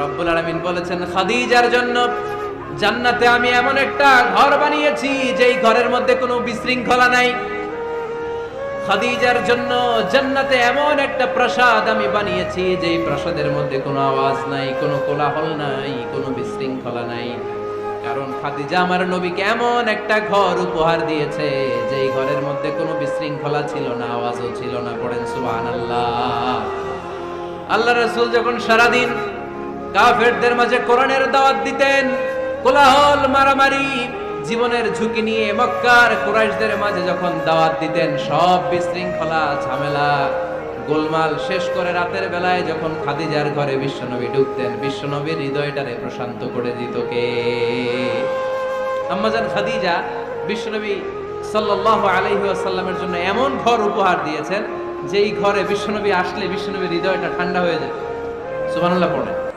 রব্বুল আলামিন বলেছেন খাদিজার জন্য জান্নাতে আমি এমন একটা ঘর বানিয়েছি যেই ঘরের মধ্যে কোনো বিশৃঙ্খলা নাই। খাদিজার জন্য জান্নাতে এমন একটা প্রাসাদ আমি বানিয়েছি যেই প্রাসাদের মধ্যে কোনো আওয়াজ নাই, কোনো কোলাহল নাই, কোনো বিশৃঙ্খলা নাই। কারণ খাদিজা আমার নবীকে এমন একটা ঘর উপহার দিয়েছে যেই ঘরের মধ্যে কোনো বিশৃঙ্খলা ছিল না, আওয়াজও ছিল না। পড়েন সুবহানাল্লাহ। আল্লাহ রাসূল যখন সারাদিন কাফেরদের মাঝে কোরআনের দাওয়াত দিতেন, কোলাহল মারামারি জীবনের ঝুঁকি নিয়ে মক্কার কুরাইশদের মাঝে যখন দাওয়াত দিতেন, সব বিশৃঙ্খলা ঝামেলা গোলমাল শেষ করে রাতের বেলায় যখন খাদিজার ঘরে বিশ্বনবী ঢুকতেন, বিশ্বনবীর হৃদয়টারে প্রশান্ত করে দিত কে? আম্মাজান খাদিজা বিশ্বনবী সাল্লাল্লাহু আলাইহি ওয়াসাল্লামের জন্য এমন ঘর উপহার দিয়েছেন যেই ঘরে বিশ্বনবী আসলে বিশ্বনবীর হৃদয়টা ঠান্ডা হয়ে যায়। সুবহানাল্লাহ পড়ে।